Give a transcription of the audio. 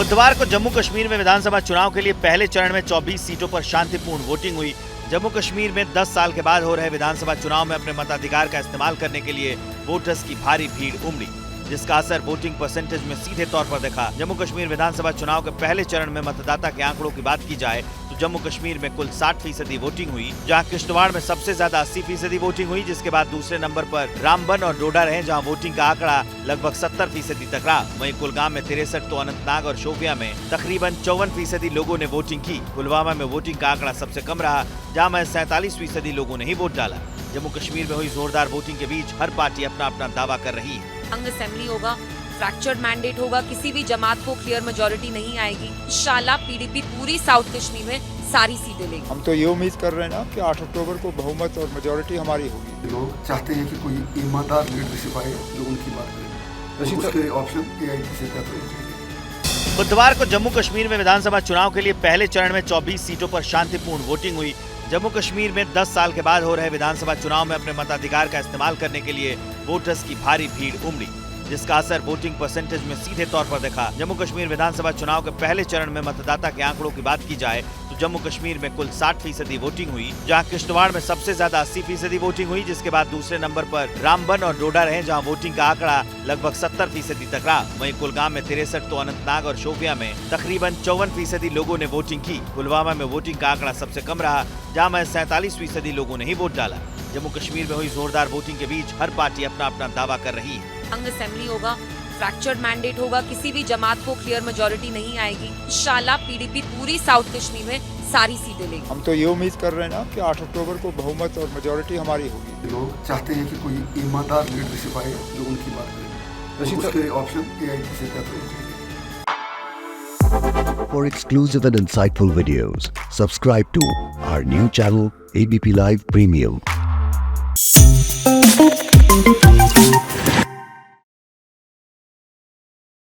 बुधवार को जम्मू कश्मीर में विधानसभा चुनाव के लिए पहले चरण में 24 सीटों पर शांतिपूर्ण वोटिंग हुई। जम्मू कश्मीर में 10 साल के बाद हो रहे विधानसभा चुनाव में अपने मताधिकार का इस्तेमाल करने के लिए वोटर्स की भारी भीड़ उमड़ी, जिसका असर वोटिंग परसेंटेज में सीधे तौर पर दिखा। जम्मू कश्मीर विधानसभा चुनाव के पहले चरण में मतदाता के आंकड़ों की बात की जाए तो जम्मू कश्मीर में कुल 60% वोटिंग हुई, जहां किश्तवाड़ में सबसे ज्यादा 80% वोटिंग हुई, जिसके बाद दूसरे नंबर पर रामबन और डोडा रहे, जहां वोटिंग का आंकड़ा लगभग 70% तक रहा। वहीं कुलगाम में 63 तो अनंतनाग और शोपियां में तकरीबन 54% लोगों ने वोटिंग की। पुलवामा में वोटिंग का आंकड़ा सबसे कम रहा, जहाँ में 47% लोगों ने ही वोट डाला। जम्मू कश्मीर में हुई जोरदार वोटिंग के बीच हर पार्टी अपना अपना दावा कर रही है। असेंबली होगा, फ्रैक्चर्ड मैंडेट होगा, किसी भी जमात को क्लियर मेजोरिटी नहीं आएगी। इंशाल्लाह पीडीपी पूरी साउथ कश्मीर में सारी सीटें लेगी। हम तो ये उम्मीद कर रहे हैं ना कि 8 अक्टूबर को बहुमत और मेजोरिटी हमारी होगी। लोग चाहते हैं कि कोई ईमानदार लीडरशिप आए जो उनकी बात करे, तो उसके ऑप्शन एआईटी से बेहतर होंगे। बुधवार को जम्मू कश्मीर में विधानसभा चुनाव के लिए पहले चरण में 24 सीटों पर शांतिपूर्ण वोटिंग हुई। जम्मू कश्मीर में 10 साल के बाद हो रहे विधानसभा चुनाव में अपने मताधिकार का इस्तेमाल करने के लिए वोटर्स की भारी भीड़ उमड़ी, जिसका असर वोटिंग परसेंटेज में सीधे तौर पर दिखा। जम्मू कश्मीर विधानसभा चुनाव के पहले चरण में मतदाता के आंकड़ों की बात की जाए तो जम्मू कश्मीर में कुल 60% वोटिंग हुई, जहां किश्तवाड़ में सबसे ज्यादा 80% वोटिंग हुई, जिसके बाद दूसरे नंबर पर रामबन और डोडा रहे, जहां वोटिंग का आंकड़ा लगभग 70% तक रहा। वहीं कुलगाम में 63 तो अनंतनाग और शोपियां में तकरीबन 54% लोगों ने वोटिंग की। पुलवामा में वोटिंग का आंकड़ा सबसे कम रहा, जहाँ में 47% लोगों ने ही वोट डाला। जम्मू कश्मीर में हुई जोरदार वोटिंग के बीच हर पार्टी अपना अपना दावा कर रही है। असेंबली होगा, फ्रैक्चर्ड मैंडेट होगा, किसी भी जमात को क्लियर मेजोरिटी नहीं आएगी। इंशाल्लाह पीडीपी पूरी साउथ कश्मीर में सारी सीटें लेगी। हम तो ये उम्मीद कर रहे हैं ना कि 8 अक्टूबर को बहुमत और मेजोरिटी हमारी होगी। लोग चाहते हैं कि कोई ईमानदार लीडरशिप आए जो उनकी बात करे, तो उसके ऑप्शन एआईटी से बेहतर होंगे। For exclusive and insightful videos, subscribe to our new channel ABP Live Premium.